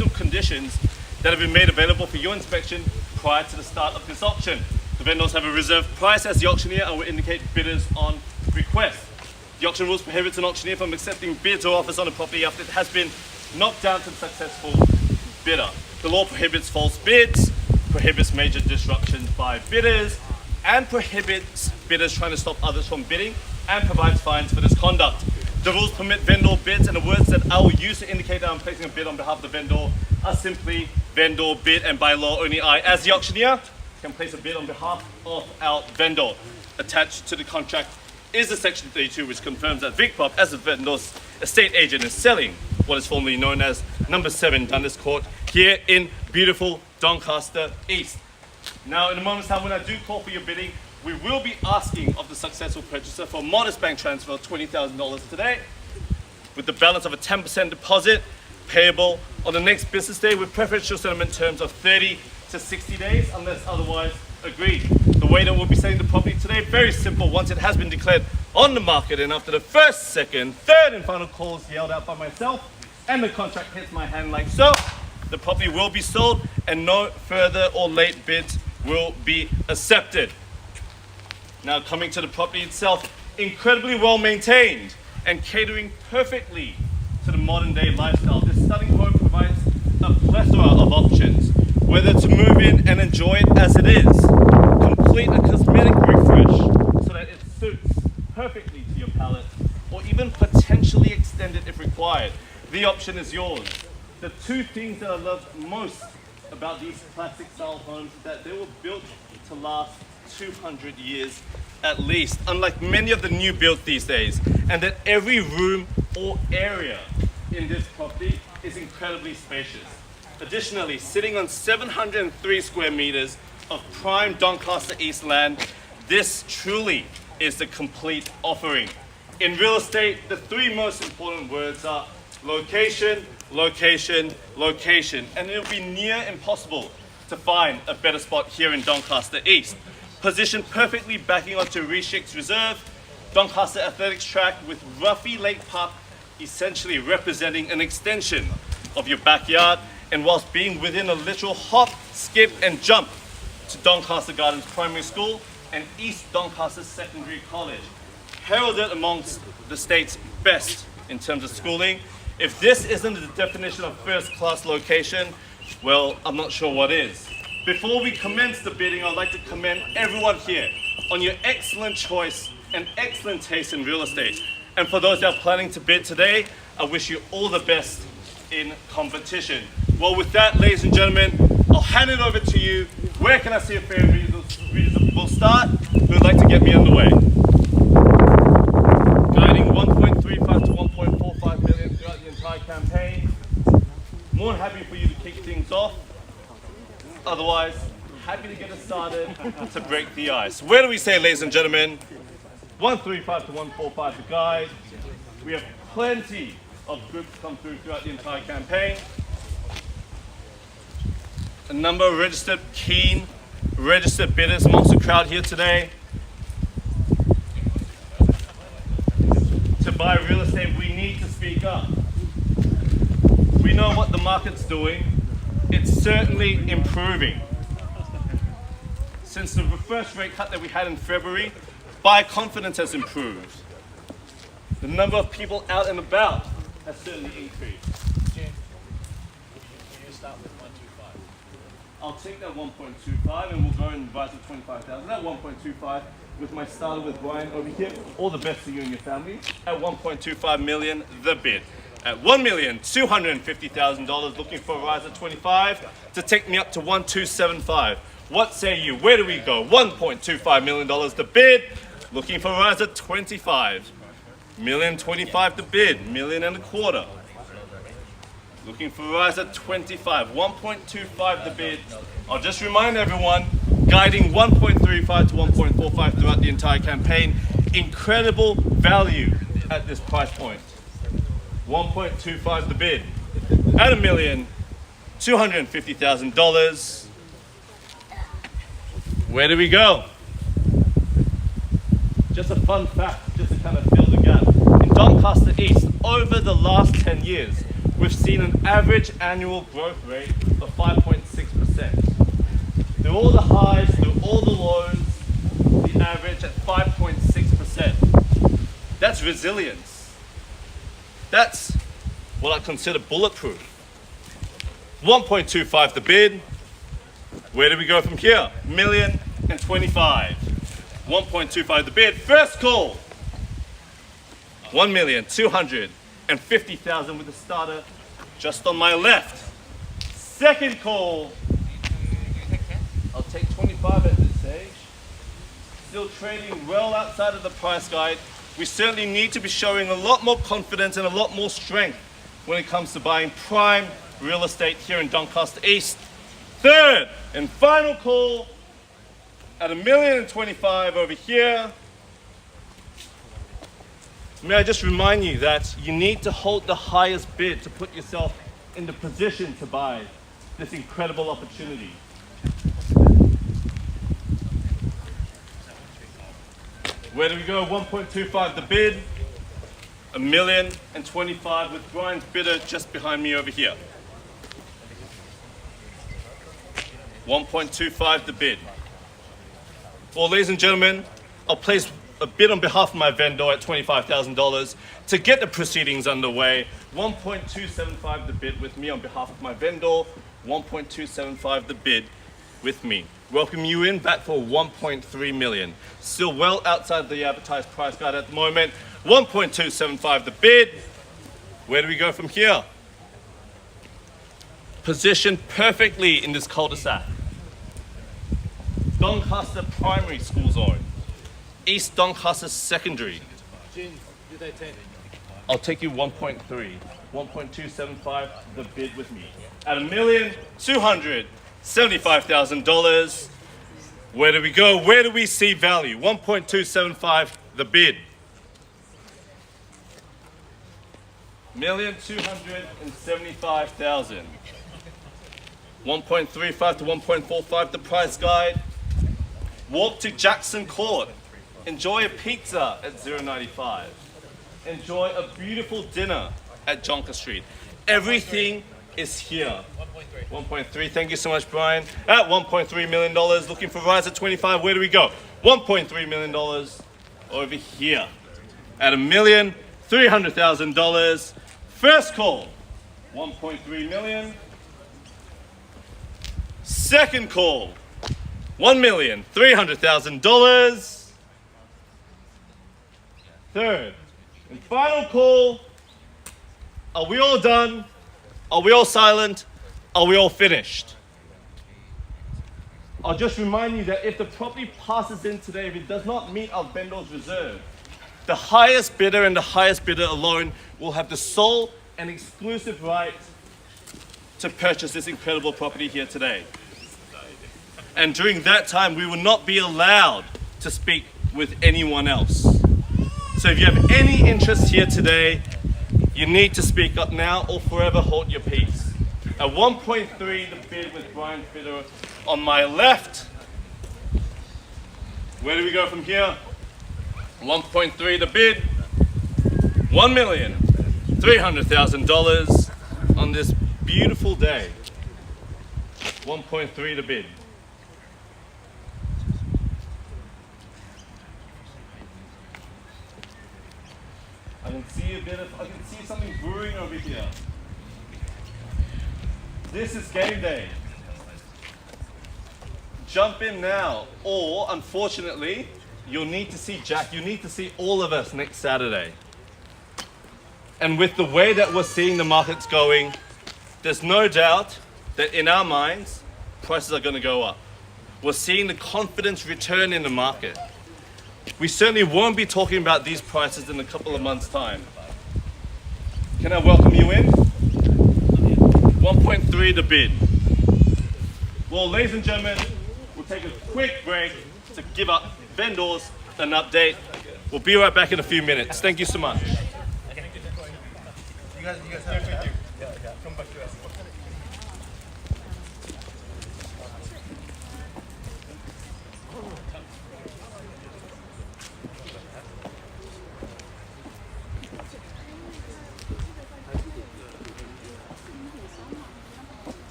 restrictive conditions that have been made available for your inspection prior to the start of this auction. The vendors have a reserve price as the auctioneer and will indicate bidders on request. The auction rules prohibits an auctioneer from accepting bids or offers on a property after it has been knocked down to the successful bidder. The law prohibits false bids, prohibits major disruptions by bidders, and prohibits bidders trying to stop others from bidding, and provides fines for this conduct. The rules permit vendor bids, and the words that I will use to indicate that I'm placing a bid on behalf of the vendor are simply vendor bid, and by law only I, as the auctioneer, can place a bid on behalf of our vendor. Attached to the contract is the section 32, which confirms that VICPROP, as the vendor's estate agent, is selling what is formerly known as number 7 Dundas Court here in beautiful Doncaster East. Now, in a moment's time, when I do call for your bidding, we will be asking of the successful purchaser for a modest bank transfer of $20,000 today, with the balance of a 10% deposit payable on the next business day, with preferential settlement terms of 30 to 60 days, unless otherwise agreed. The way that we'll be selling the property today, very simple. Once it has been declared on the market, and after the first, second, third, and final calls yelled out by myself, and the contract hits my hand like so, the property will be sold, and no further or late bids will be accepted. Now, coming to the property itself, incredibly well maintained and catering perfectly to the modern day lifestyle. This stunning home provides a plethora of options, whether to move in and enjoy it as it is, complete a cosmetic refresh so that it suits perfectly to your palate, or even potentially extend it if required. The option is yours. The two things that I love most about these classic style homes is that they were built to last 200 years at least, unlike many of the new builds these days, and that every room or area in this property is incredibly spacious. Additionally, sitting on 703 square meters of prime Doncaster East land, this truly is the complete offering. In real estate, the three most important words are location, location, location, and it'll be near impossible to find a better spot here in Doncaster East. Positioned perfectly backing onto Reshik's Reserve, Doncaster Athletics Track with Ruffy Lake Park essentially representing an extension of your backyard, and whilst being within a literal hop, skip and jump to Doncaster Gardens Primary School and East Doncaster Secondary College, heralded amongst the state's best in terms of schooling. If this isn't the definition of first-class location, well, I'm not sure what is. Before we commence the bidding, I'd like to commend everyone here on your excellent choice and excellent taste in real estate. And for those that are planning to bid today, I wish you all the best in competition. Well, with that, ladies and gentlemen, I'll hand it over to you. Where can I see a fair readers will start? Who would like to get me underway? Guiding 1.35 to 1.45 million throughout the entire campaign. More than happy for you to kick things off. Otherwise, happy to get us started to break the ice. Where do we say, ladies and gentlemen? 135 to 145 the guide. We have plenty of groups come through throughout the entire campaign. A number of keen registered bidders amongst the crowd here today. To buy real estate, we need to speak up. We know what the market's doing. It's certainly improving. Since the first rate cut that we had in February, buyer confidence has improved. The number of people out and about has certainly increased. Jim, can you start with 125? I'll take that 1.25 and we'll go and revise to 25,000. That 1.25 with my starter with Brian over here. All the best to you and your family. At 1.25 million, the bid. At $1,250,000, looking for a rise of 25 to take me up to 1.275. What say you? Where do we go? $1.25 million the bid, looking for a rise of 25. $1,025,000 the bid, $1,250,000. Looking for a rise at 25, 1.25 the bid. I'll just remind everyone, guiding 1.35 to 1.45 throughout the entire campaign. Incredible value at this price point. 1.25 the bid at $1,250,000. Where do we go? Just a fun fact, just to kind of fill the gap. In Doncaster East, over the last 10 years, we've seen an average annual growth rate of 5.6%. Through all the highs, through all the lows, the average at 5.6%. That's resilience. That's what I consider bulletproof. 1.25 the bid. Where do we go from here? $1,025,000. 1.25 the bid. First call. 1,250,000 with a starter just on my left. Second call. I'll take 25 at this stage. Still trading well outside of the price guide. We certainly need to be showing a lot more confidence and a lot more strength when it comes to buying prime real estate here in Doncaster East. Third and final call at $1,025,000 over here. May I just remind you that you need to hold the highest bid to put yourself in the position to buy this incredible opportunity. Where do we go? 1.25 the bid, $1,025,000 with Brian's bidder just behind me over here. 1.25 the bid. Well, ladies and gentlemen, I'll place a bid on behalf of my vendor at $25,000 to get the proceedings underway. 1.275 the bid with me on behalf of my vendor. 1.275 the bid with me. Welcome you in back for 1.3 million. Still well outside the advertised price guide at the moment. 1.275 the bid. Where do we go from here? Positioned perfectly in this cul-de-sac. Doncaster Primary School Zone. East Doncaster Secondary. I'll take you 1.3. 1.275 the bid with me. At $1,275,000. Where do we go? Where do we see value? 1.275 the bid. $1,275,000. 1.35 to 1.45 the price guide. Walk to Jackson Court. Enjoy a pizza at $0.95. Enjoy a beautiful dinner at Jonker Street. Everything is here. 1.3. Thank you so much, Brian. At $1.3 million, looking for rise at 25. Where do we go? $1.3 million over here. At $1,300,000. First call, 1.3 million. Second call, $1,300,000. Third and final call. Are we all done? Are we all silent? Are we all finished? I'll just remind you that if the property passes in today, if it does not meet our vendor's reserve, the highest bidder and the highest bidder alone will have the sole and exclusive right to purchase this incredible property here today. And during that time, we will not be allowed to speak with anyone else. So if you have any interest here today, you need to speak up now or forever hold your peace. At 1.3, the bid with Brian's bidder on my left. Where do we go from here? 1.3 the bid. $1,300,000 on this beautiful day. 1.3 the bid. I can see something brewing over here. This is game day. Jump in now, or unfortunately, you'll need to see Jack. You need to see all of us next Saturday. And with the way that we're seeing the markets going, there's no doubt that in our minds, prices are going to go up. We're seeing the confidence return in the market. We certainly won't be talking about these prices in a couple of months' time. Can I welcome you in? 1.3 the bid. Well, ladies and gentlemen, we'll take a quick break to give up vendors an update. We'll be right back in a few minutes. Thank you so much. You guys have to come back to us.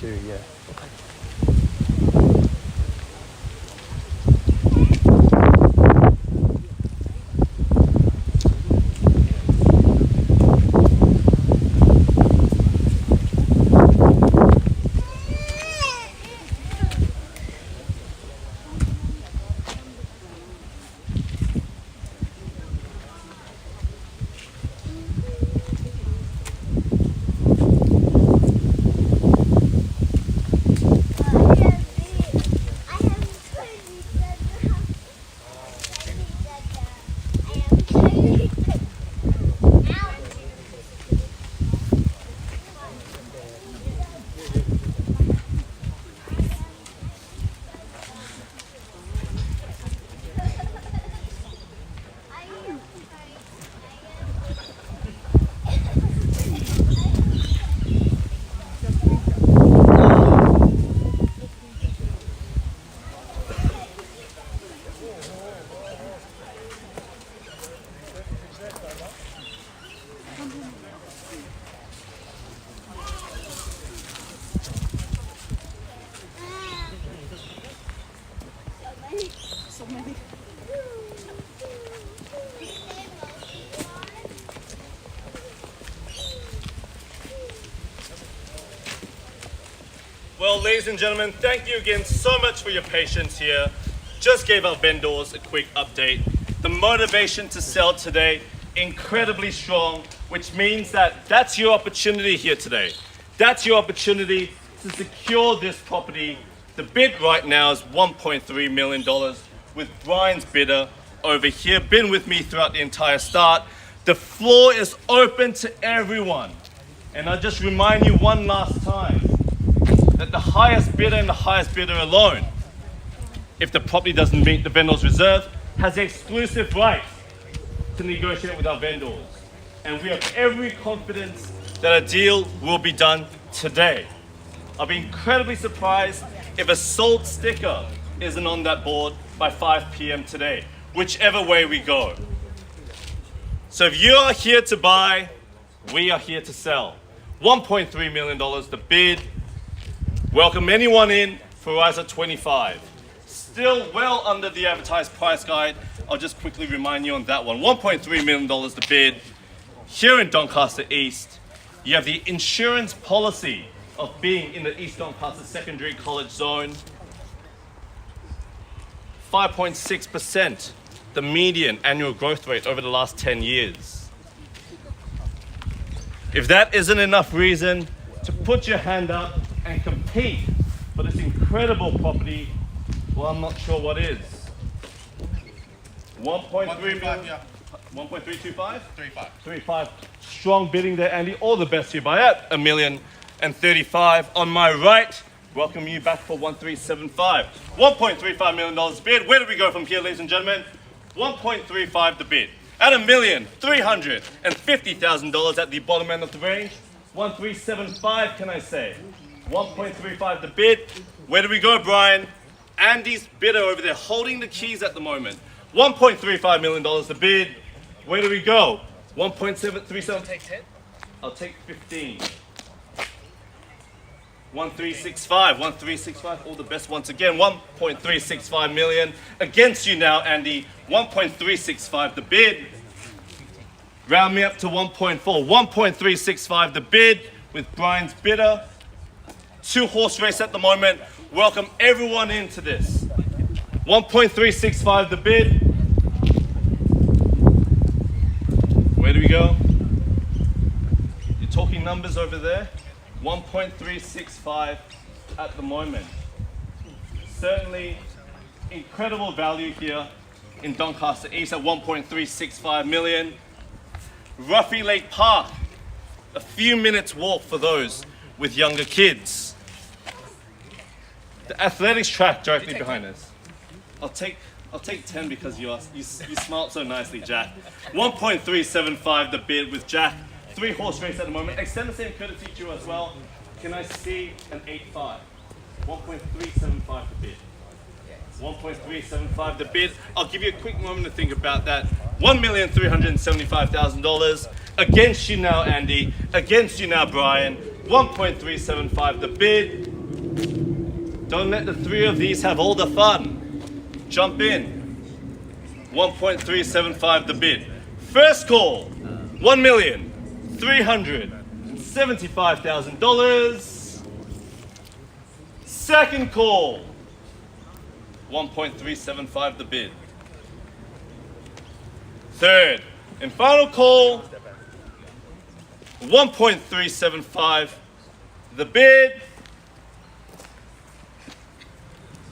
do, yeah. Well, ladies and gentlemen, thank you again so much for your patience here. Just gave our vendors a quick update. The motivation to sell today, incredibly strong, which means that that's your opportunity here today. That's your opportunity to secure this property. The bid right now is $1.3 million with Brian's bidder over here, been with me throughout the entire start. The floor is open to everyone. And I'll just remind you one last time that the highest bidder and the highest bidder alone, if the property doesn't meet the vendor's reserve, has the exclusive right to negotiate with our vendors. And we have every confidence that a deal will be done today. I'll be incredibly surprised if a sold sticker isn't on that board by 5 p.m. today, whichever way we go. So if you are here to buy, we are here to sell. $1.3 million the bid. Welcome anyone in for rise at 25. Still well under the advertised price guide. I'll just quickly remind you on that one. $1.3 million the bid. Here in Doncaster East, you have the insurance policy of being in the East Doncaster Secondary College Zone. 5.6%, the median annual growth rate over the last 10 years. If that isn't enough reason to put your hand up and compete for this incredible property, well, I'm not sure what is. 1.3 million. Yeah. 1.325? 35. 35. Strong bidding there, Andy. All the best you buy at $1,035,000. On my right, welcome you back for 1.375. $1.35 million bid. Where do we go from here, ladies and gentlemen? 1.35 the bid. At $1,350,000 at the bottom end of the range. 1.375, can I say? 1.35 the bid. Where do we go, Brian? Andy's bidder over there holding the keys at the moment. $1.35 million the bid. Where do we go? 1.737. Take 10. I'll take 15. 1.365. 1.365. All the best once again. 1.365 million. Against you now, Andy. 1.365 the bid. Round me up to 1.4. 1.365 the bid with Brian's bidder. 2-horse race at the moment. Welcome everyone into this. 1.365 the bid. Where do we go? You're talking numbers over there. 1.365 at the moment. Certainly incredible value here in Doncaster East at 1.365 million. Ruffy Lake Park, a few minutes walk for those with younger kids. The athletics track directly behind us. I'll take 10 because you smiled so nicely, Jack. 1.375 the bid with Jack. 3-horse race at the moment. Extend the same courtesy to you as well. Can I see an 8.5? 1.375 the bid. 1.375 the bid. I'll give you a quick moment to think about that. $1,375,000. Against you now, Andy. Against you now, Brian. 1.375 the bid. Don't let the three of these have all the fun. Jump in. 1.375 the bid. First call, $1,375,000. Second call, 1.375 the bid. Third and final call, 1.375 the bid.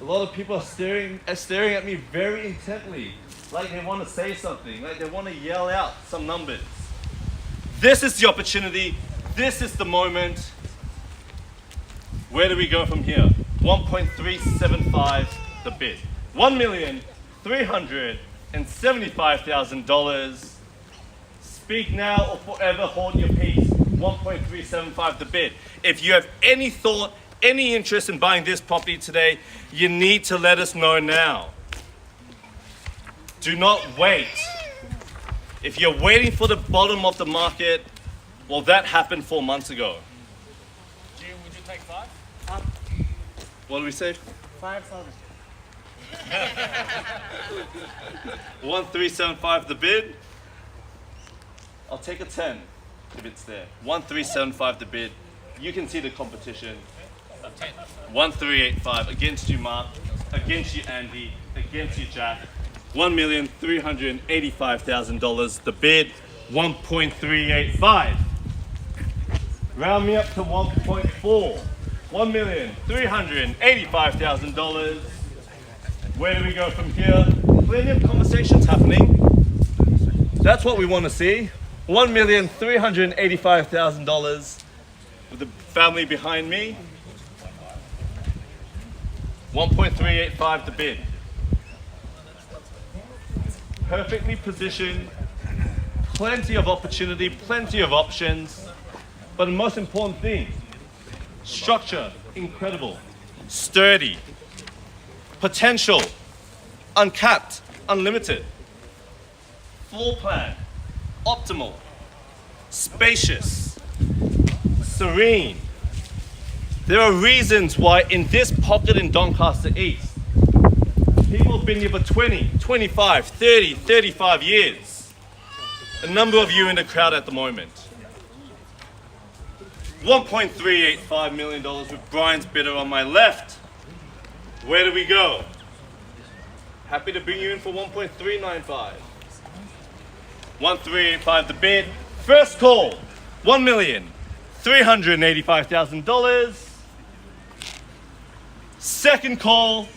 A lot of people are staring at me very intently, like they want to say something, like they want to yell out some numbers. This is the opportunity. This is the moment. Where do we go from here? 1.375 the bid. $1,375,000. Speak now or forever hold your peace. 1.375 the bid. If you have any thought, any interest in buying this property today, you need to let us know now. Do not wait. If you're waiting for the bottom of the market, well, that happened 4 months ago. Would you take 5? What do we say? 5,000. 1.375 the bid. I'll take a 10 if it's there. 1.375 the bid. You can see the competition. 1.385 against you, Mark. Against you, Andy. Against you, Jack. $1,385,000 the bid. 1.385. Round me up to 1.4. $1,385,000. Where do we go from here? Plenty of conversations happening. That's what we want to see. $1,385,000 with the family behind me. 1.385 the bid. Perfectly positioned, plenty of opportunity, plenty of options, but the most important thing, structure, incredible, sturdy, potential, uncapped, unlimited, floor plan, optimal, spacious, serene. There are reasons why in this pocket in Doncaster East, people have been here for 20, 25, 30, 35 years. A number of you in the crowd at the moment. $1.385 million with Brian's bidder on my left. Where do we go? Happy to bring you in for 1.395. 1.385 the bid. First call, $1,385,000. Second call,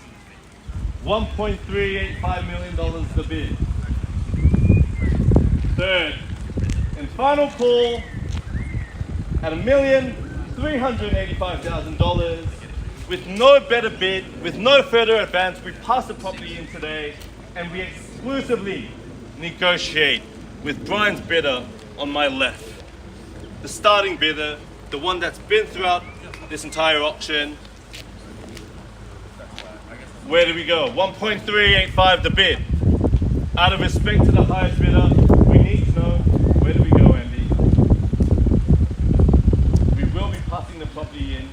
$1.385 million the bid. Third and final call at $1,385,000. With no better bid, with no further advance, we pass the property in today and we exclusively negotiate with Brian's bidder on my left. The starting bidder, the one that's been throughout this entire auction. Where do we go? 1.385 the bid. Out of respect to the highest bidder, we need to know, where do we go, Andy? We will be passing the property in.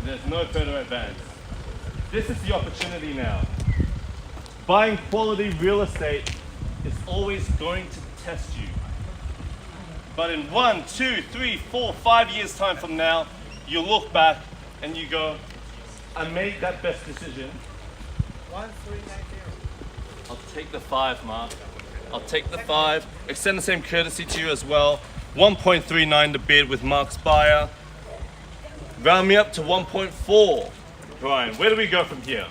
There's no further advance. This is the opportunity now. Buying quality real estate is always going to test you. But in 1, 2, 3, 4, 5 years time from now, you look back and you go, I made that best decision. 1,390. I'll take the 5, Mark. I'll take the 5. Extend the same courtesy to you as well. 1.39 the bid with Mark's buyer. Round me up to 1.4. Brian, where do we go from here?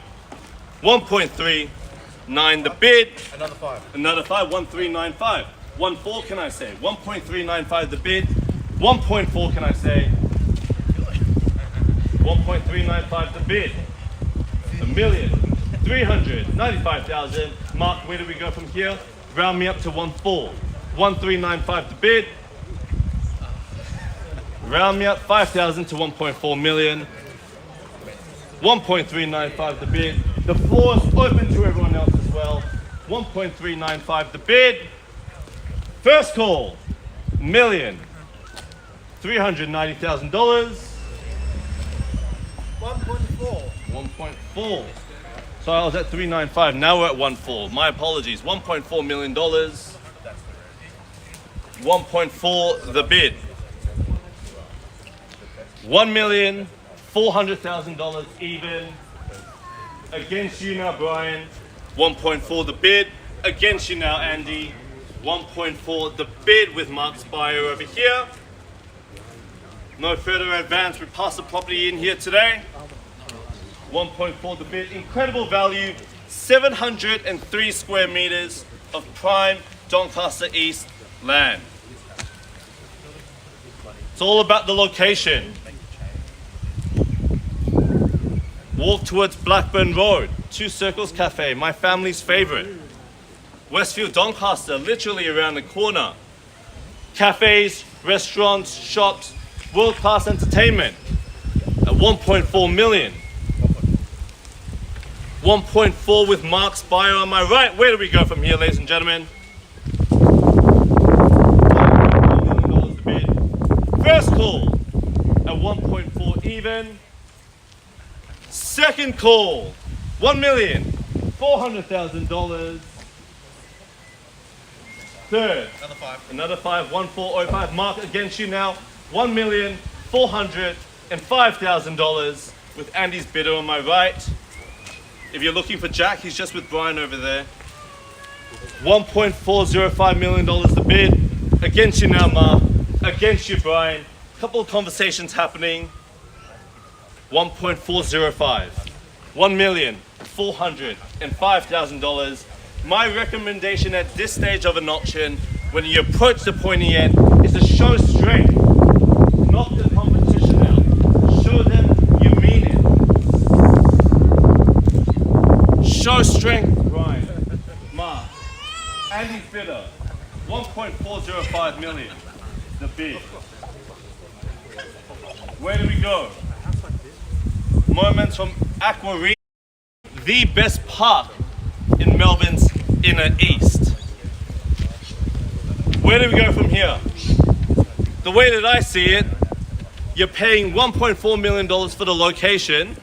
1.39 the bid. Another 5. Another 5, 1.395. 1.4 can I say? 1.395 the bid. 1.4 can I say? 1.395 the bid. $1,395,000. Mark, where do we go from here? Round me up to 1.4. 1.395 the bid. Round me up 5,000 to 1.4 million. 1.395 the bid. The floor is open to everyone else as well. 1.395 the bid. First call, $1,390,000. 1.4. 1.4. So I was at 395. Now we're at 1.4. My apologies. $1.4 million. 1.4 the bid. $1,400,000 even. Against you now, Brian. 1.4 the bid. Against you now, Andy. 1.4 the bid with Mark's buyer over here. No further advance. We pass the property in here today. 1.4 the bid. Incredible value. 703 square meters of prime Doncaster East land. It's all about the location. Walk towards Blackburn Road. Two Circles Cafe, my family's favorite. Westfield Doncaster, literally around the corner. Cafes, restaurants, shops, world-class entertainment. At 1.4 million. 1.4 with Mark's buyer on my right. Where do we go from here, ladies and gentlemen? $1 million to bid. First call at 1.4 even. Second call, $1,400,000. Third, another five, 1,405. Mark against you now, $1,405,000 with Andy's bidder on my right. If you're looking for Jack, he's just with Brian over there. $1.405 million the bid. Against you now, Mark. Against you, Brian. Couple of conversations happening. 1.405. $1,405,000. My recommendation at this stage of an auction, when you approach the pointy end, is to show strength. Knock the competition out. Show them you mean it. Show strength, Brian. Mark. Andy's bidder. 1.405 million. The bid. Where do we go? Moments from Aqua, the best park in Melbourne's inner east. Where do we go from here? The way that I see it, you're paying $1.4 million for the location.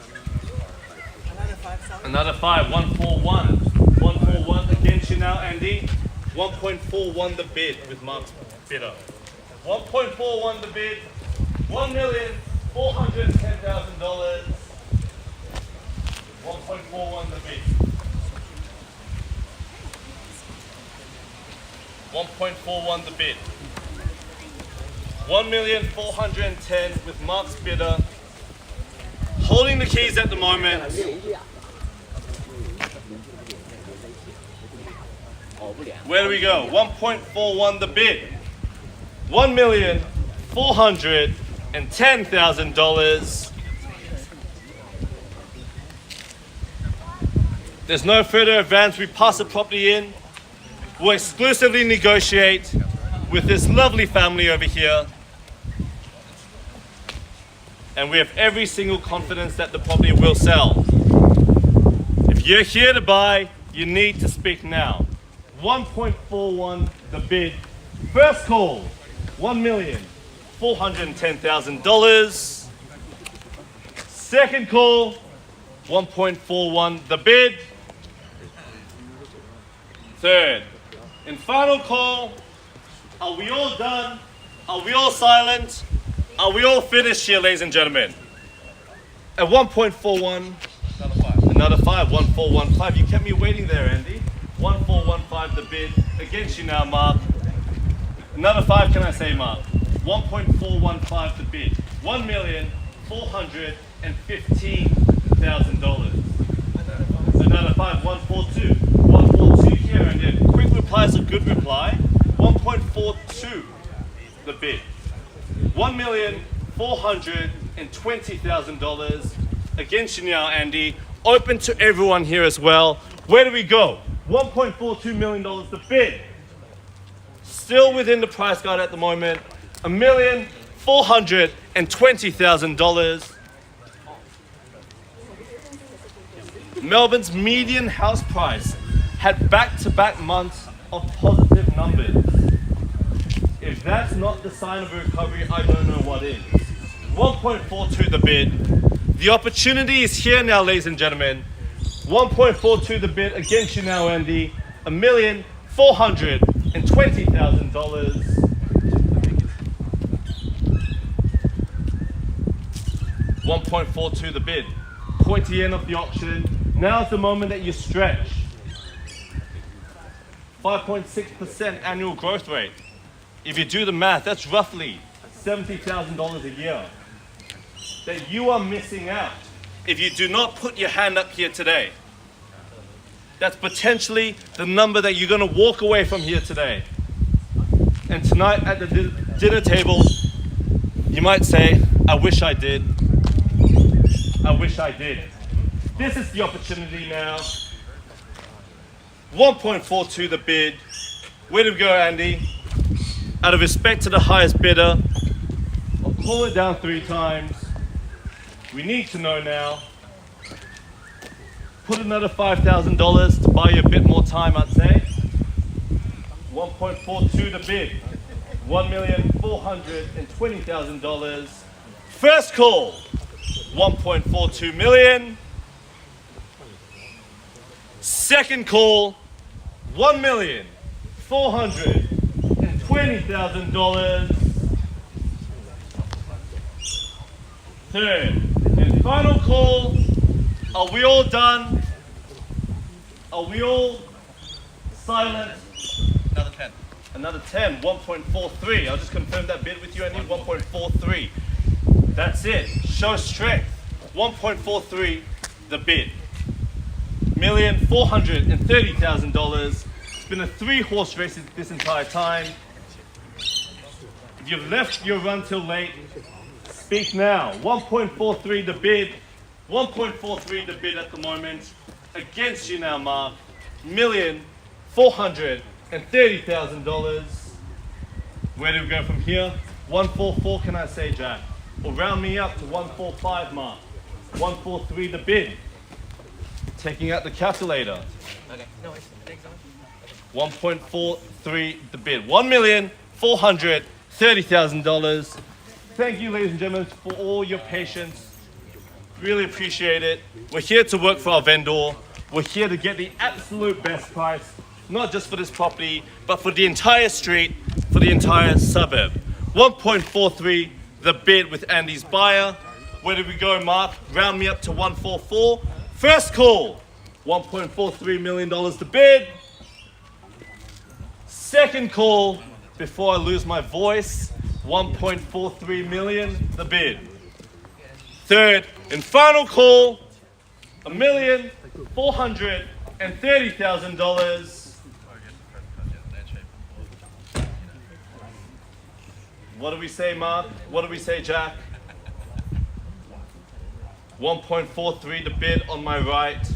Another five, 141. 141 against you now, Andy. 1.41 the bid with Mark's bidder. 1.41 the bid. $1,410,000. 1.41 the bid. 1.41 the bid. 1,410,000 with Mark's bidder. Holding the keys at the moment. Where do we go? 1.41 the bid. $1,410,000. There's no further advance. We pass the property in. We'll exclusively negotiate with this lovely family over here. And we have every single confidence that the property will sell. If you're here to buy, you need to speak now. 1.41 the bid. First call, $1,410,000. Second call, 1.41 the bid. Third and final call. Are we all done? Are we all silent? Are we all finished here, ladies and gentlemen? At 1.41, another five, 1.415. You kept me waiting there, Andy. 1.415 the bid. Against you now, Mark. Another five, can I say, Mark? 1.415 the bid. $1,415,000. Another five, 142. 142 here, and then quick reply is a good reply. 1.42 the bid. $1,420,000. Against you now, Andy. Open to everyone here as well. Where do we go? $1.42 million the bid. Still within the price guide at the moment. $1,420,000. Melbourne's median house price had back-to-back months of positive numbers. If that's not the sign of a recovery, I don't know what is. 1.42 the bid. The opportunity is here now, ladies and gentlemen. 1.42 the bid against you now, Andy. $1,420,000. 1.42 the bid. Pointy end of the auction. Now's the moment that you stretch. 5.6% annual growth rate. If you do the math, that's roughly $70,000 a year that you are missing out if you do not put your hand up here today. That's potentially the number that you're going to walk away from here today. And tonight at the dinner table, you might say, I wish I did. I wish I did. This is the opportunity now. 1.42 the bid. Where do we go, Andy? Out of respect to the highest bidder, I'll call it down 3 times. We need to know now. Put another $5,000 to buy you a bit more time, I'd say. 1.42 the bid. $1,420,000. First call. 1.42 million. Second call. $1,420,000. Third and final call. Are we all done? Are we all silent? Another 10. Another 10, 1.43. I'll just confirm that bid with you, Andy. 1.43. That's it. Show strength. 1.43 the bid. $1,430,000. It's been a 3-horse race this entire time. If you've left your run till late, speak now. 1.43 the bid. 1.43 the bid at the moment. Against you now, Mark. $1,430,000. Where do we go from here? 144, can I say, Jack? Or round me up to 145, Mark. 143 the bid. Taking out the calculator. Okay. No, it's thanks. 1.43 the bid. $1,430,000. Thank you, ladies and gentlemen, for all your patience. Really appreciate it. We're here to work for our vendor. We're here to get the absolute best price, not just for this property, but for the entire street, for the entire suburb. 1.43 the bid with Andy's buyer. Where did we go, Mark? Round me up to 144. First call, $1.43 million to bid. Second call, before I lose my voice, 1.43 million the bid. Third and final call, $1,430,000. What do we say, Mark? What do we say, Jack? 1.43 the bid on my right.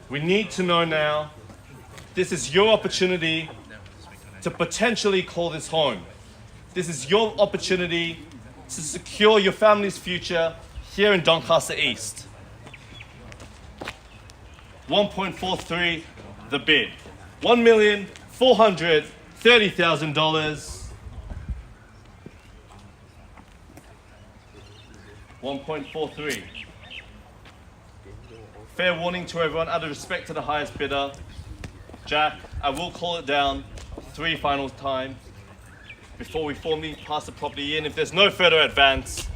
We need to know now. This is your opportunity to potentially call this home. This is your opportunity to secure your family's future here in Doncaster East. 1.43 the bid. $1,430,000. 1.43. Fair warning to everyone, out of respect to the highest bidder. Jack, I will call it down 3 final times before we formally pass the property in. If there's no further advance,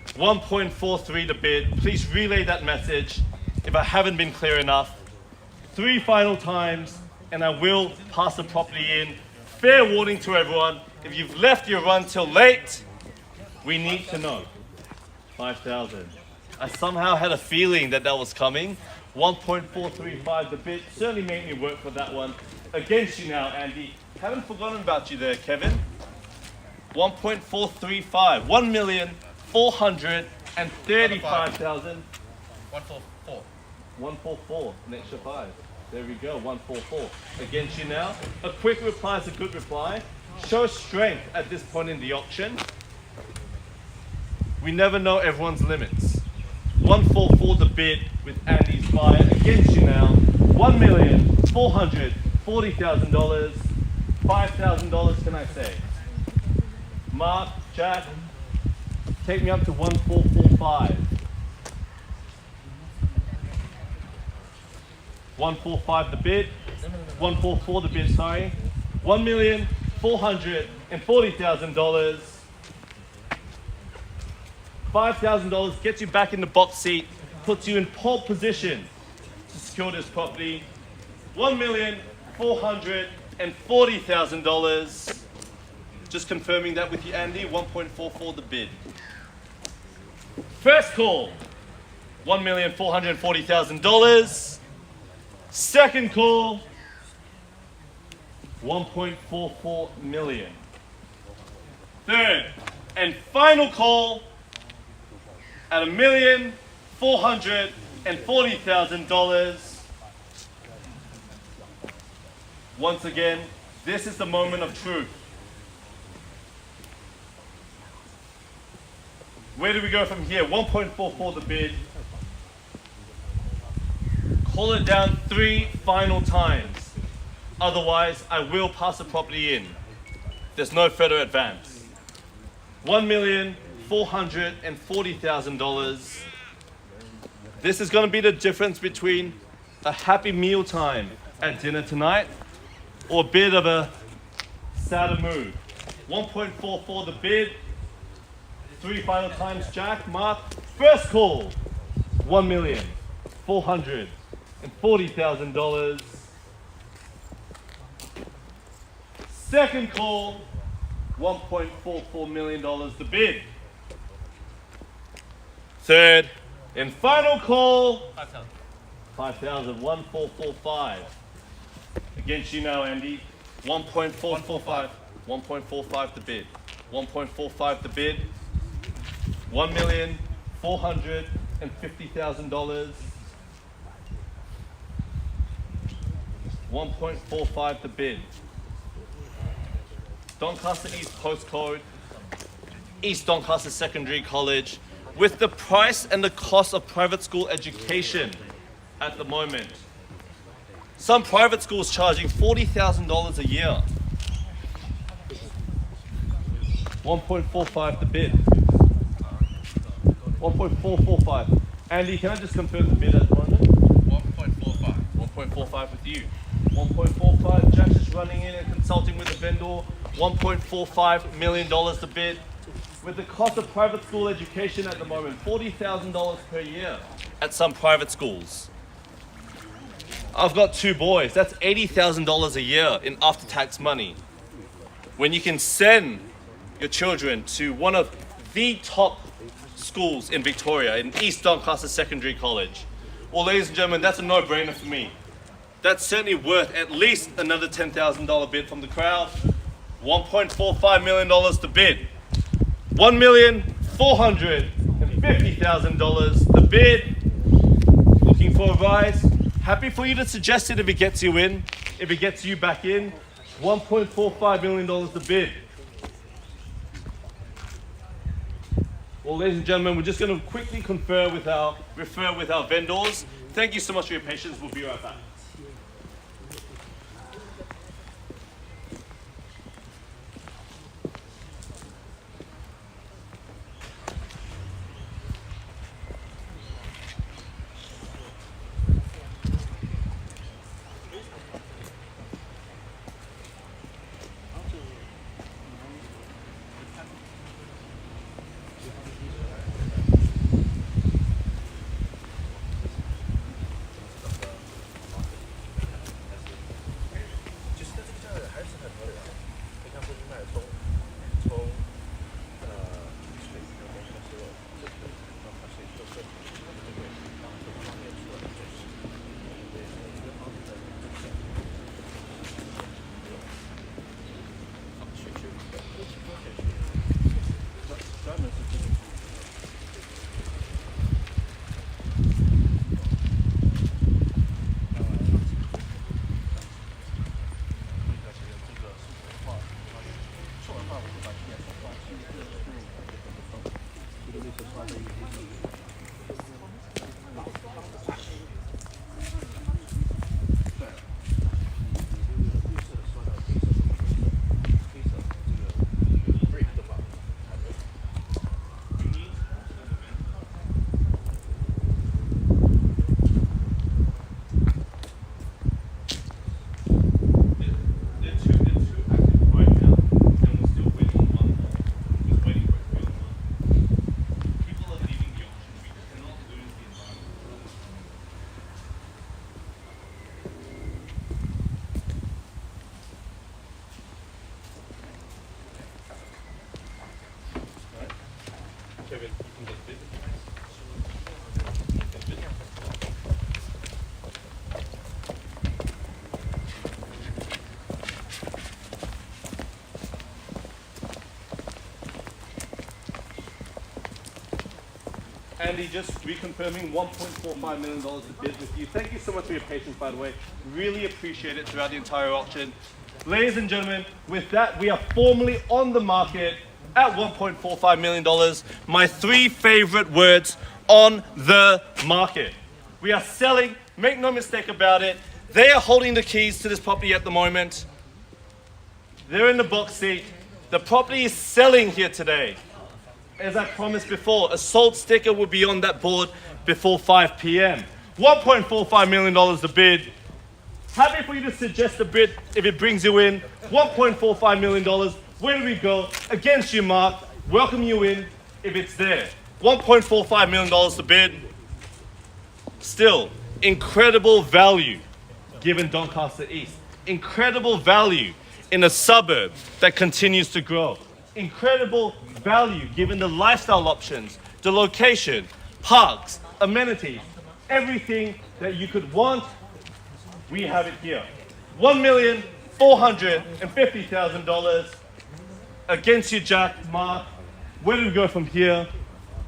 1.43 the bid. Please relay that message if I haven't been clear enough. 3 final times, and I will pass the property in. Fair warning to everyone, if you've left your run till late, we need to know. 5,000. I somehow had a feeling that that was coming. 1.435 the bid. Certainly made me work for that one. Against you now, Andy. Haven't forgotten about you there, Kevin. 1.435. 1,435,000. 144. 144. An extra 5. There we go. 144. Against you now. A quick reply is a good reply. Show strength at this point in the auction. We never know everyone's limits. 144 the bid with Andy's buyer. Against you now. $1,440,000. $5,000 can I say? Mark, Jack, Take me up to 1445. 145 the bid. 144 the bid, sorry. $1,440,000. $5,000 gets you back in the box seat, puts you in pole position to secure this property. $1,440,000. Just confirming that with you, Andy. 1.44 the bid. First call, $1,440,000. Second call, 1.44 million. Third and final call at $1,440,000. Once again, this is the moment of truth. Where do we go from here? 1.44 the bid. Call it down 3 final times. Otherwise, I will pass the property in. There's no further advance. $1,440,000. This is going to be the difference between a happy meal time at dinner tonight or a bit of a sadder mood. 1.44 the bid. 3 final times, Jack, Mark. First call, $1,440,000. Second call, $1.44 million the bid. Third and final call, $5,000, 1,445. Against you now, Andy. 1.445. 1.45 the bid. 1.45 the bid. $1,450,000. 1.45 the bid. Doncaster East postcode, East Doncaster Secondary College, with the price and the cost of private school education at the moment. Some private schools charging $40,000 a year. 1.45 the bid. 1.445. Andy, can I just confirm the bid at the moment? 1.45. 1.45 with you. 1.45. Jack is running in and consulting with the vendor. $1.45 million to bid. With the cost of private school education at the moment, $40,000 per year at some private schools. I've got 2 boys. That's $80,000 a year in after-tax money. When you can send your children to one of the top schools in Victoria, in East Doncaster Secondary College. Well, ladies and gentlemen, that's a no-brainer for me. That's certainly worth at least another $10,000 bid from the crowd. $1.45 million to bid. $1,450,000 the bid. Looking for a rise. Happy for you to suggest it if it gets you in. If it gets you back in, $1.45 million the bid. Well, ladies and gentlemen, we're just going to quickly refer with our vendors. Thank you so much for your patience. We'll be right back. Andy, just reconfirming $1.45 million to bid with you. Thank you so much for your patience, by the way. Really appreciate it throughout the entire auction. Ladies and gentlemen, with that, we are formally on the market at $1.45 million. My 3 favorite words on the market. We are selling, make no mistake about it. They are holding the keys to this property at the moment. They're in the box seat. The property is selling here today. As I promised before, a sold sticker will be on that board before 5 p.m. $1.45 million the bid. Happy for you to suggest a bid if it brings you in. $1.45 million. Where do we go? Against you, Mark. Welcome you in if it's there. $1.45 million the bid. Still, incredible value given Doncaster East. Incredible value in a suburb that continues to grow. Incredible value given the lifestyle options, the location, parks, amenities, everything that you could want, we have it here. $1,450,000 against you, Jack, Mark. Where do we go from here?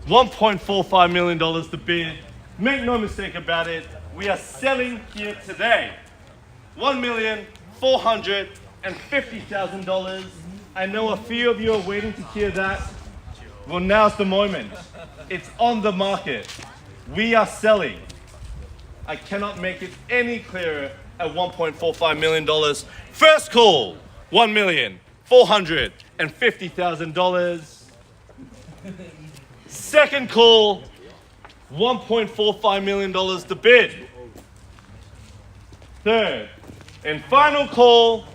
$1.45 million to bid. Make no mistake about it, we are selling here today. $1,450,000. I know a few of you are waiting to hear that. Well, now's the moment. It's on the market. We are selling. I cannot make it any clearer at $1.45 million. First call, $1,450,000. Second call, $1.45 million to bid. Third and final call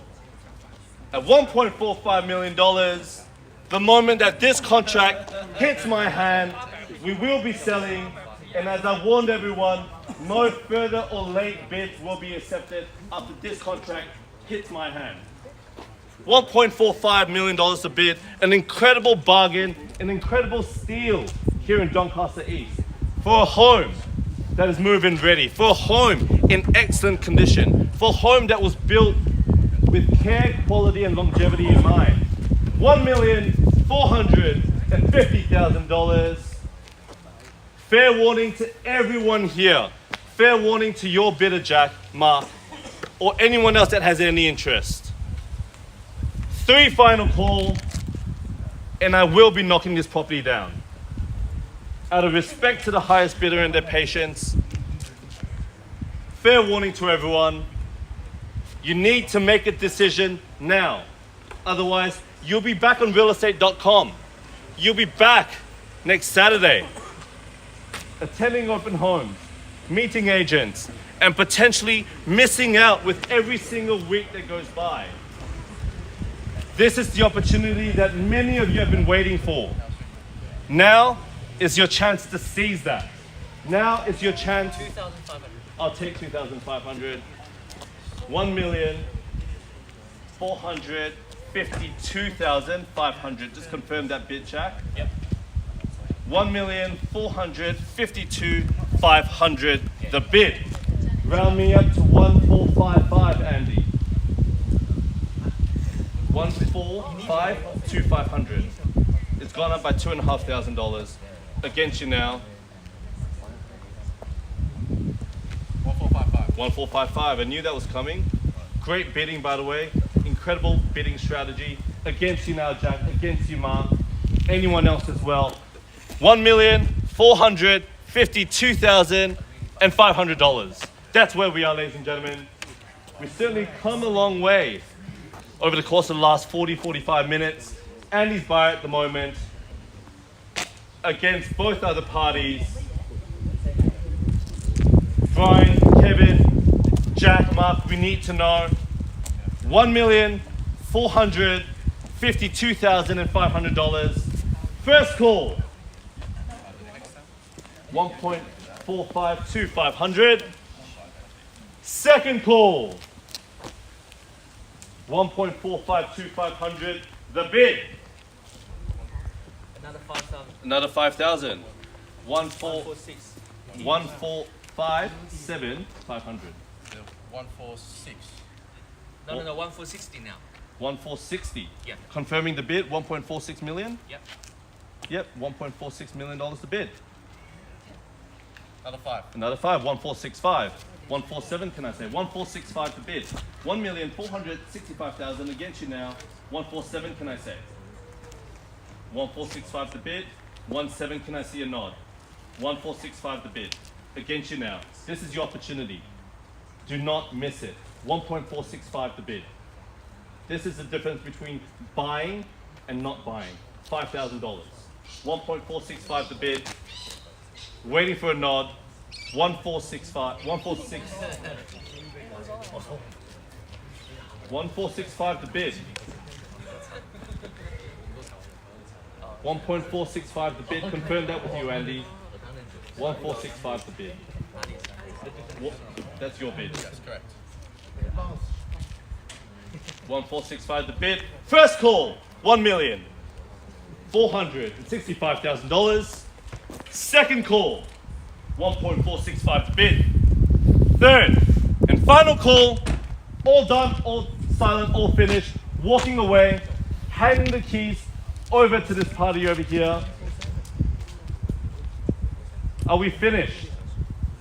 at $1.45 million. The moment that this contract hits my hand, we will be selling. And as I warned everyone, no further or late bids will be accepted after this contract hits my hand. $1.45 million to bid, an incredible bargain, an incredible steal here in Doncaster East for a home that is move-in ready, for a home in excellent condition, for a home that was built with care, quality, and longevity in mind. $1,450,000. Fair warning to everyone here. Fair warning to your bidder, Jack, Mark, or anyone else that has any interest. 3 final call, and I will be knocking this property down. Out of respect to the highest bidder and their patience, fair warning to everyone, you need to make a decision now. Otherwise, you'll be back on realestate.com. You'll be back next Saturday, attending open homes, meeting agents, and potentially missing out with every single week that goes by. This is the opportunity that many of you have been waiting for. Now is your chance to seize that. Now is your chance. 2,500. I'll take 2,500. $1,452,500. Just confirm that bid, Jack. Yep. $1,452,500. The bid. Round me up to 1,455, Andy. 1,452,500. It's gone up by $2,500. Against you now. 1455. 1,455. I knew that was coming. Great bidding, by the way. Incredible bidding strategy. Against you now, Jack. Against you, Mark. Anyone else as well. $1,452,500. That's where we are, ladies and gentlemen. We've certainly come a long way over the course of the last 45 minutes. Andy's buyer at the moment against both other parties. Brian, Kevin, Jack, Mark, we need to know. $1,452,500. First call. 1.452,500. Second call. 1.452,500. The bid. Another 5,000. Another 5,000. 146. 1,457,500. 146. No, 1,460 now. 1,460. Yeah. Confirming the bid. 1.46 million. Yep. Yep. $1.46 million to bid. Another 5. Another 5, 1465. 147 can I say? 1465 to bid. 1,465,000 against you now. 147 can I say? 1465 to bid. 17 can I see a nod? 1465 to bid. Against you now. This is your opportunity. Do not miss it. 1.465 to bid. This is the difference between buying and not buying. $5,000. 1.465 to bid. Waiting for a nod. 1.465. 1.465 to bid. 1.465 to bid. Confirm that with you, Andy. 1.465 to bid. That's your bid. Yes, correct. 1.465 to bid. First call, $1,465,000. Second call, 1.465 to bid. Third and final call, all done, all silent, all finished, walking away, handing the keys over to this party over here. Are we finished?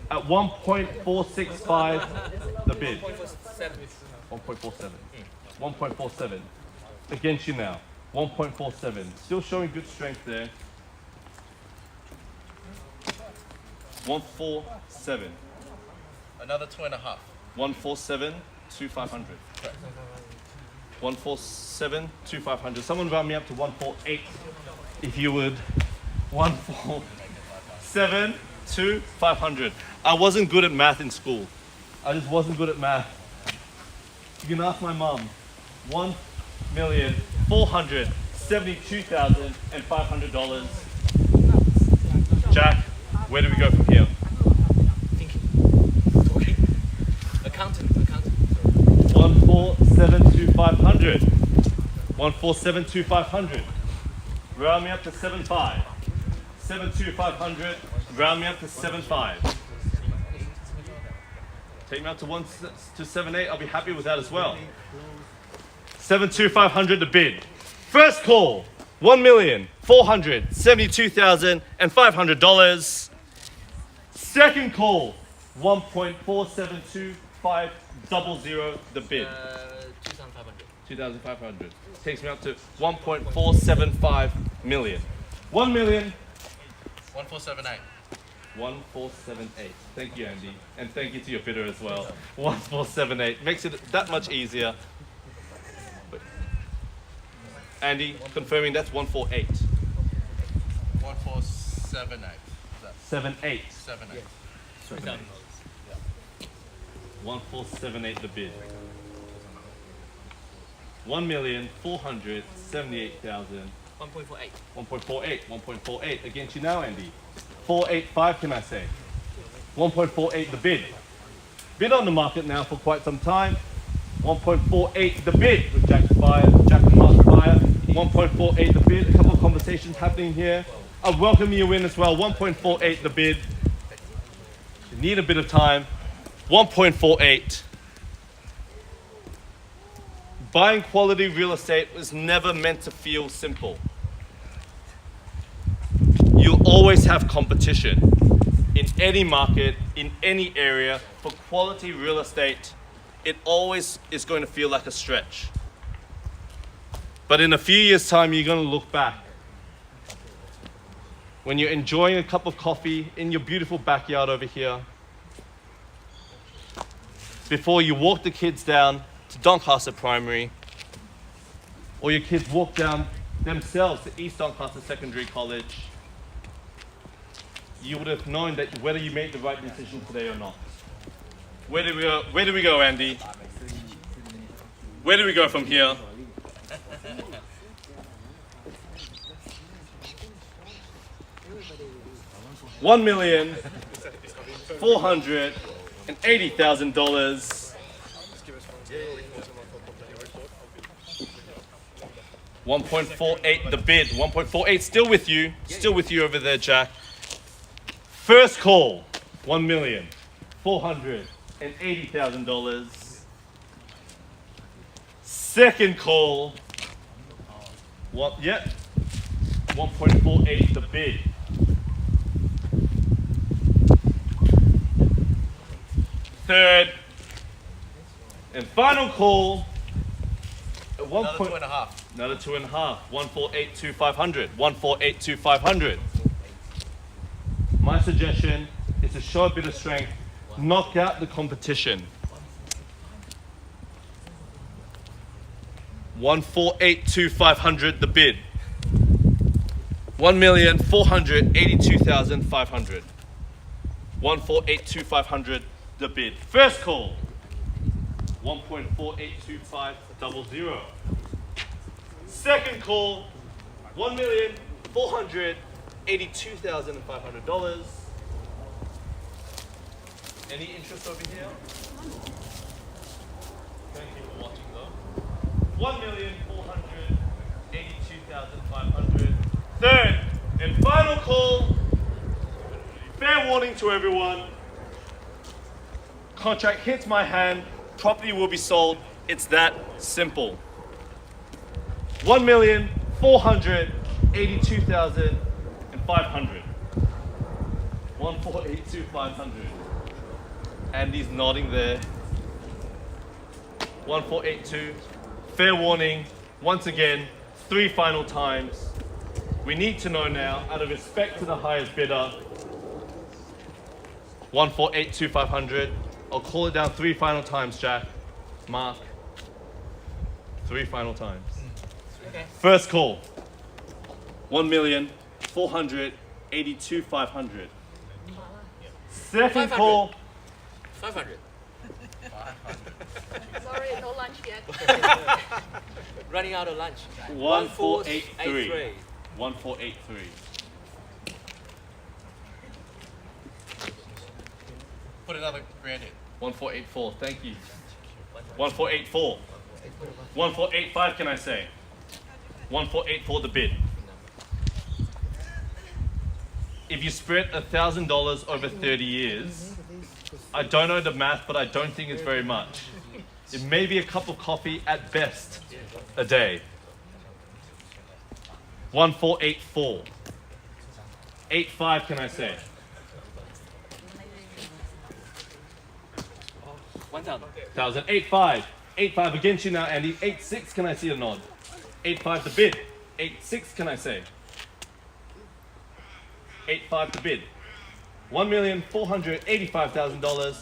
At 1.465 the bid. 1.47. 1.47. Against you now. 1.47. Still showing good strength there. 147. Another 2.5. 147 to 500. 147 to 500. Someone round me up to 148 if you would. 147 to 500. I wasn't good at math in school. I just wasn't good at math. You can ask my mum. $1,472,500. Jack, where do we go from here? Accountant. 147 to 500. 147 to 500. Round me up to 75. 72 500. Round me up to 75. Take me up to 1.78. I'll be happy with that as well. 72500 to bid. First call, $1,472,500. Second call, 1.472500 the bid. 2,500. 2,500. Takes me up to 1.475 million. 1 million. 1478. 1478. Thank you, Andy. And thank you to your bidder as well. 1478. Makes it that much easier. Andy, confirming that's 148. 1478. 78. 78. 1478 the bid. 1,478,000. 1.48. 1.48. 1.48 against you now, Andy. 485 can I say? 1.48 the bid. Bid on the market now for quite some time. 1.48 the bid with Jack and Mark's buyer. 1.48 the bid. A couple of conversations happening here. I'll welcome you in as well. 1.48 the bid. You need a bit of time. 1.48. Buying quality real estate was never meant to feel simple. You'll always have competition in any market, in any area. For quality real estate, it always is going to feel like a stretch. But in a few years' time, you're going to look back. When you're enjoying a cup of coffee in your beautiful backyard over here, before you walk the kids down to Doncaster Primary, or your kids walk down themselves to East Doncaster Secondary College, you would have known that whether you made the right decision today or not. Where do we go? Where do we go, Andy? Where do we go from here? $1,480,000. 1.48 the bid. 1.48 still with you over there, Jack. First call, $1,480,000. Second call, 1.48 the bid. Third and final call at one Another point. 2.5. Another 2.5. 1482500. 1482500. My suggestion is to show a bit of strength, knock out the competition. 1482500 the bid. 1,482,500. 1482500 the bid. First call. 1.482500. Second call. $1,482,500. Any interest over here? Thank you for watching though. 1,482,500. Third and final call. Fair warning to everyone. Contract hits my hand, property will be sold. It's that simple. 1,482,500. 1,482,500. Andy's nodding there. 1,482. Fair warning. Once again, 3 final times. We need to know now, out of respect to the highest bidder, 1,482,500. I'll call it down 3 final times, Jack. Mark. 3 final times. Okay. First call. 1,482,500. Second 500. call. 500. Sorry, no lunch yet. Running out of lunch. 1,483. 1,483. Put another grand in. 1,484. Thank you. 1,484. 1,485. Can I say? 1,484 the bid. If you spread $1,000 over 30 years, I don't know the math, but I don't think it's very much. It may be a cup of coffee at best a day. 1,484. 85. Can I say? 1,000. 1,000. 85. 85 against you now, Andy. 86. Can I see a nod? 85 the bid. 86. Can I say? 85 the bid. $1,485,000.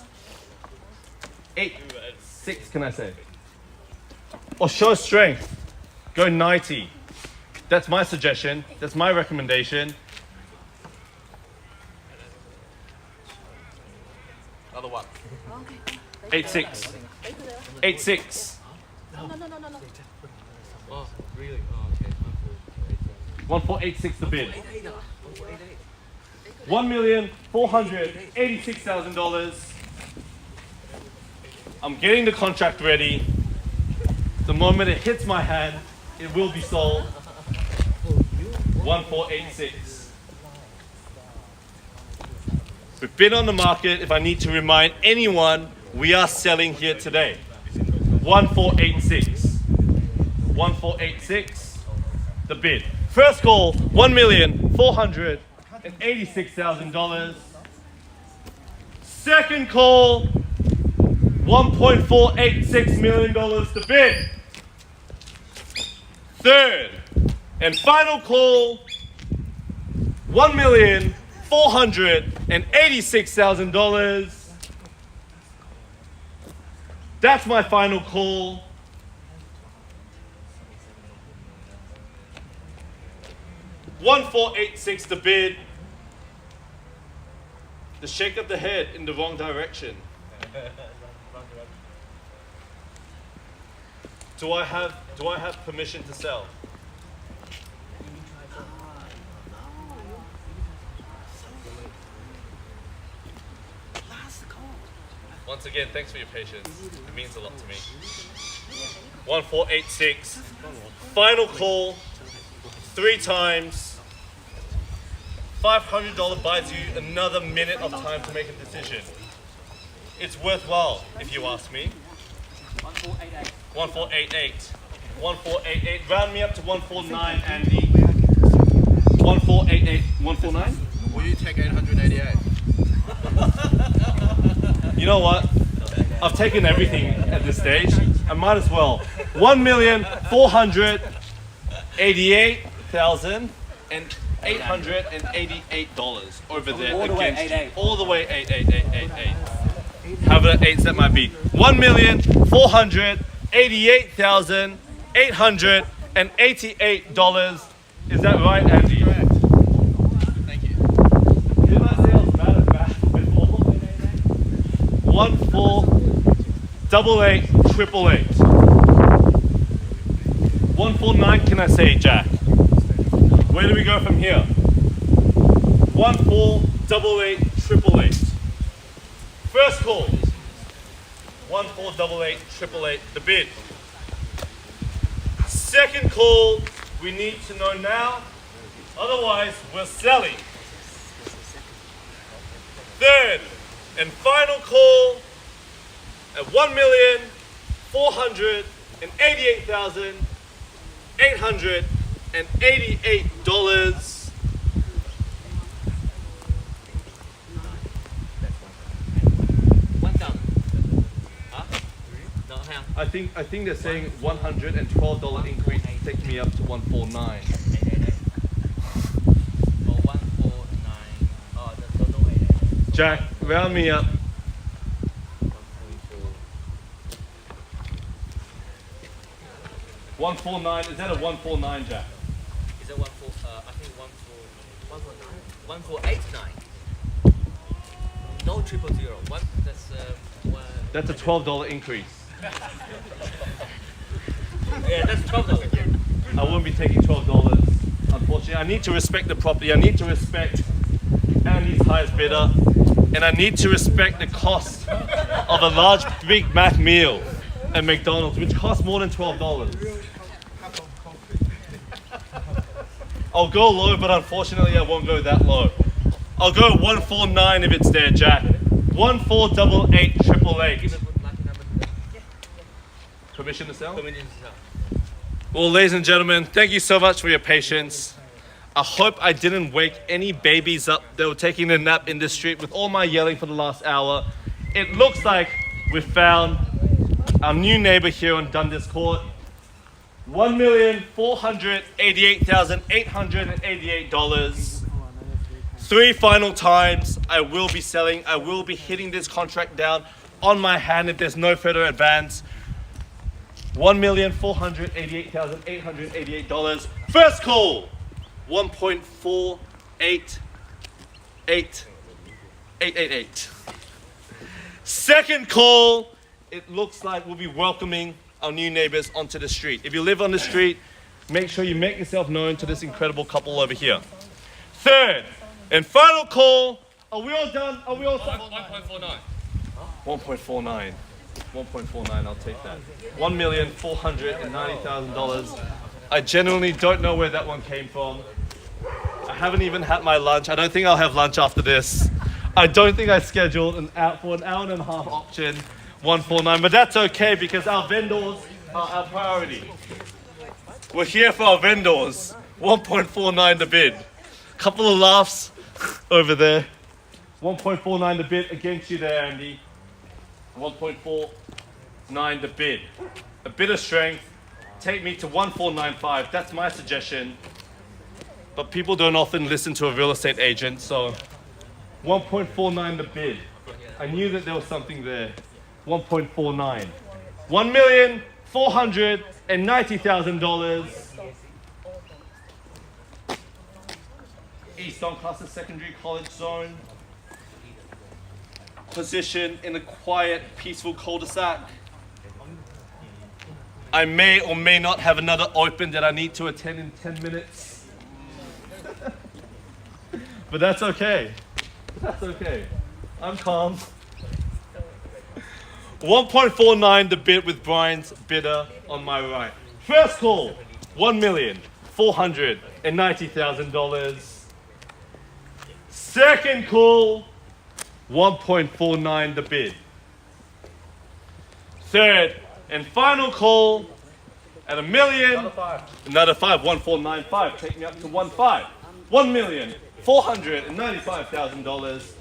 86. Can I say? Or show strength. Go 90. That's my suggestion. That's my recommendation. Another one. 86. 86. No. Oh, really? Oh, okay. 1,486 the bid. $1,486,000. I'm getting the contract ready. The moment it hits my hand, it will be sold. 1,486. We've been on the market. If I need to remind anyone, we are selling here today. 1,486. 1,486. The bid. First call, $1,486,000. Second call, $1.486 million to bid. Third and final call, $1,486,000. That's my final call. $1,486 the bid. The shake of the head in the wrong direction. Do I have permission to sell? Once again, thanks for your patience. It means a lot to me. 1,486. Final call. 3 times. $500 buys you another minute of time to make a decision. It's worthwhile, if you ask me. 1,488. 1,488. 1,488. Round me up to 149, Andy. 1,488. 149? Will you take 888? You know what? I've taken everything at this stage. I might as well. $1,488,888 over there. All the way, against 88. all the way 88888. However, eights that might be. $1,488,888. Is that right, Andy? Thank you. Did I say I was bad at math before? 1,488,888. 149, can I say, Jack? Where do we go from here? 1,488,888. First call. 1,488,888. The bid. Second call. We need to know now. Otherwise, we're selling. Third and final call at $1,488,888. I think they're saying $112 increase takes me up to 149. Jack, round me up. $149. Is that a 149, Jack? Is it 14? I think 1489. No 000. One. That's one. That's a $12 increase. Yeah, that's $12. I won't be taking $12, unfortunately. I need to respect the property. I need to respect Andy's highest bidder. And I need to respect the cost of a large Big Mac meal at McDonald's, which costs more than $12. I'll go low, but unfortunately I won't go that low. I'll go 149 if it's there, Jack. 1,488,888. Permission to sell? Well, ladies and gentlemen, thank you so much for your patience. I hope I didn't wake any babies up that were taking a nap in the street with all my yelling for the last hour. It looks like we found our new neighbor here on Dundas Court. $1,488,888. 3 final times I will be selling. I will be hitting this contract down on my hand if there's no further advance. $1,488,888. First call, 1.48888. Second call, it looks like we'll be welcoming our new neighbors onto the street. If you live on the street, make sure you make yourself known to this incredible couple over here. Third and final call. Are we all done? Are we all done? 1.49. 1.49. 1.49, I'll take that. $1,490,000. I genuinely don't know where that one came from. I haven't even had my lunch. I don't think I'll have lunch after this. I don't think I scheduled for an hour and a half auction. 149, but that's okay because our vendors are our priority. We're here for our vendors. 1.49 the bid. Couple of laughs over there. 1.49 the bid against you there, Andy. 1.49 the bid. A bit of strength. Take me to 1.495. That's my suggestion. But people don't often listen to a real estate agent, so 1.49 the bid. I knew that there was something there. 1.49. $1,490,000. East Doncaster Secondary College Zone. Position in a quiet, peaceful cul-de-sac. I may or may not have another open that I need to attend in 10 minutes. But that's okay. That's okay. I'm calm. 1.49 the bid with Brian's bidder on my right. First call, $1,490,000. Second call, 1.49 the bid. Third and final call at $1 million. Another five. 1.495. Take me up to 1.5. $1,495,000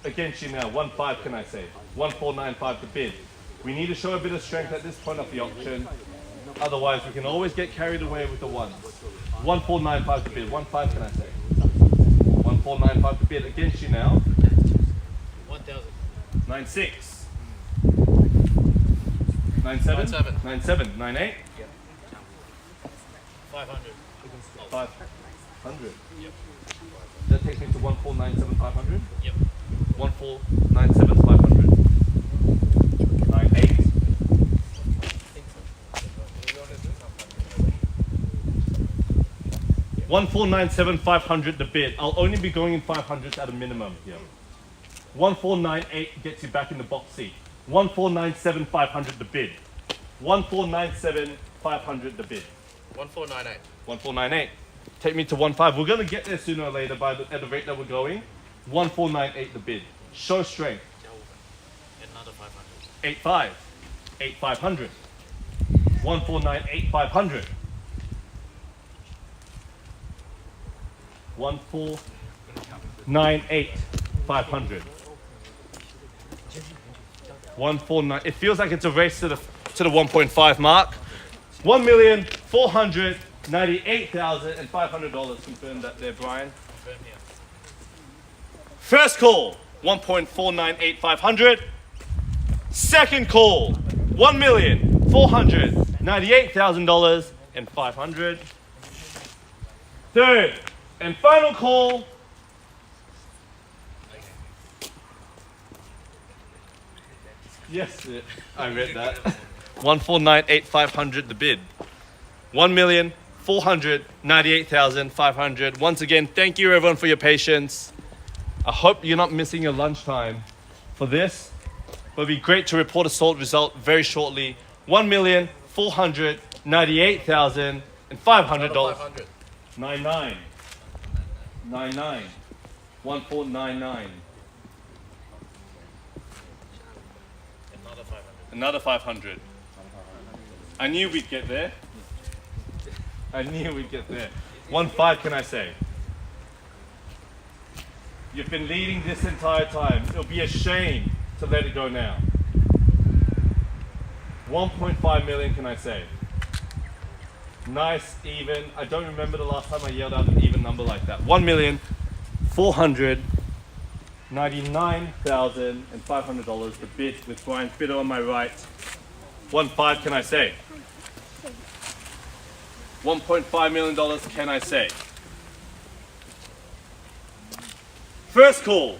against you now. 1.5 can I say? 1.495 the bid. We need to show a bit of strength at this point of the auction. Otherwise, we can always get carried away with the ones. 1495 the bid. 15 can I say? 1495 the bid against you now. 1,000. 96. 97. 97. 98. 500. 500. Yep. That takes me to 1497 500. Yep. 1497 500. 98. 1497 500 the bid. I'll only be going in 500s at a minimum here. 1498 gets you back in the box seat. 1497 500 the bid. 1497 500 the bid. 1498. 1498. Take me to 15. We're gonna get there sooner or later at the rate that we're going. 1498 the bid. Show strength. Another 500. 85. 8500. 1498 500. 1498 500. 149. It feels like it's a race to the 1.5 mark. $1,498,500. Confirm that there, Brian. Confirm here. First call, 1,498,500. Second call, $1,498,500. Third and final call. Yes, I read that. 1,498,500 the bid. 1,498,500. Once again, thank you everyone for your patience. I hope you're not missing your lunchtime for this. But it'd be great to report a sold result very shortly. $1,498,500. Another 500. 99. 99. 1499. Another 500. Another 500. I knew we'd get there. I knew we'd get there. 15 can I say? You've been leading this entire time. It'll be a shame to let it go now. 1.5 million can I say? Nice, even. I don't remember the last time I yelled out an even number like that. 1,499,500 the bid with Brian's bidder on my right. 15 can I say? $1.5 million can I say? First call.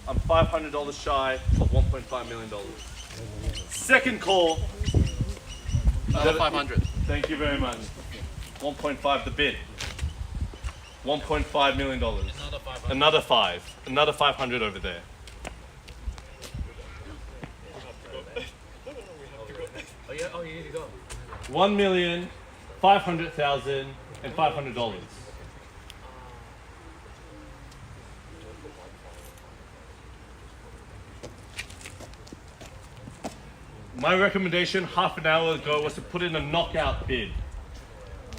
I'm $500 shy of $1.5 million. Second call. Another 500. Thank you very much. 1.5 the bid. $1.5 million. Another 500. Another 5. Another 500 over there. Oh, yeah, oh, you need to go. $1,500,500. My recommendation half an hour ago was to put in a knockout bid.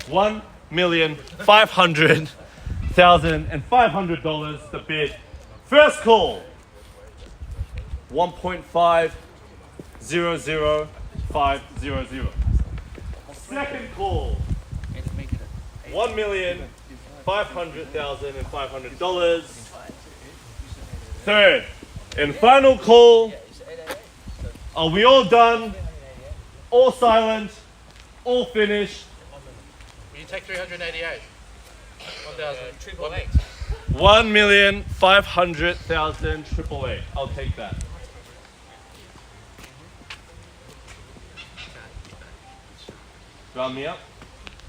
$1,500,500 the bid. First call. 1.500500. Second call. $1,500,500. Third and final call. Are we all done? All silent? All finished? Will you take 388? 1,000. Triple eight. 1,500,000 888. I'll take that. Round me up.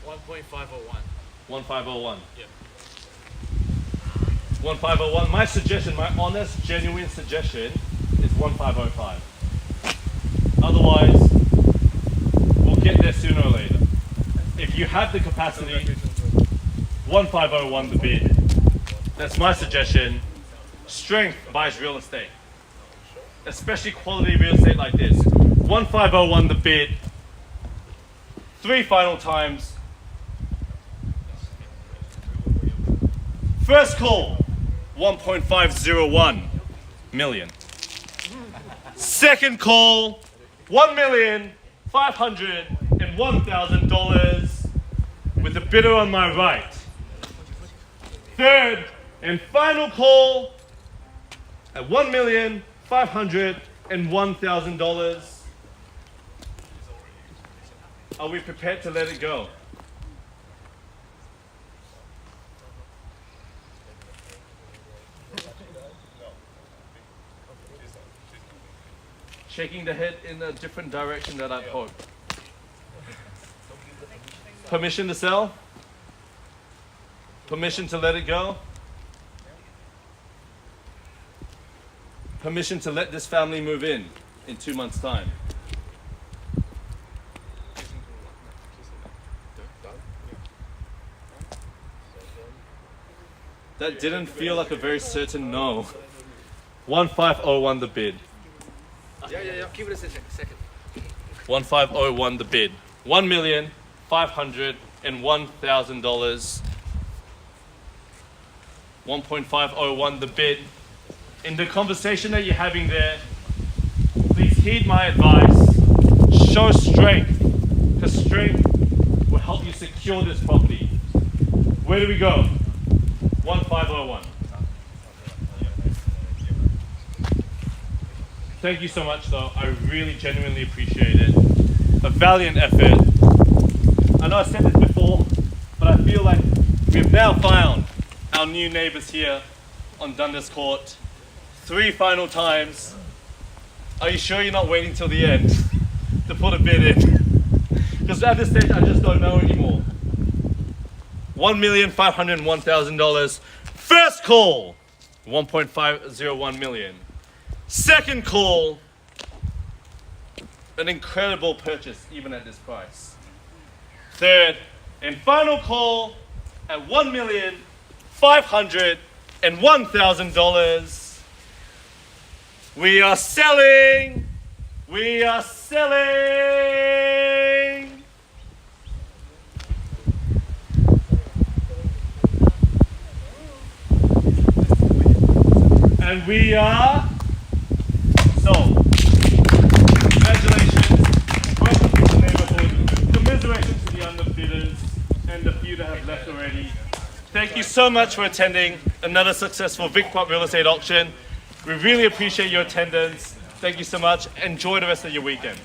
1.501. 1501. Yep. 1501. My suggestion, my honest, genuine suggestion is 1505. Otherwise, we'll get there sooner or later. If you have the capacity, 1501 the bid. That's my suggestion. Strength buys real estate. Especially quality real estate like this. 1501 the bid. 3 final times. First call, 1.501 million. Second call, $1,501,000 with the bidder on my right. Third and final call at $1,501,000. Are we prepared to let it go? Shaking the head in a different direction than I'd hoped. Permission to sell? Permission to let it go? Permission to let this family move in 2 months' time? That didn't feel like a very certain no. 1501 the bid. Yeah. Give it a second. 1501 the bid. $1,501,000. 1.501 the bid. In the conversation that you're having there, please heed my advice. Show strength, because strength will help you secure this property. Where do we go? 1501. Thank you so much though, I really genuinely appreciate it. A valiant effort. I know I said this before, but I feel like we've now found our new neighbours here on Dundas Court. 3 final times. Are you sure you're not waiting till the end to put a bid in? Because at this stage I just don't know anymore. $1,501,000. First call, 1.501 million. Second call, an incredible purchase even at this price. Third and final call at $1,501,000. We are selling. We are selling. And we are sold. Congratulations. Welcome to the neighborhood. Commiserations to the underbidders and the few that have left already. Thank you so much for attending another successful VICPROP real estate auction. We really appreciate your attendance. Thank you so much. Enjoy the rest of your weekend.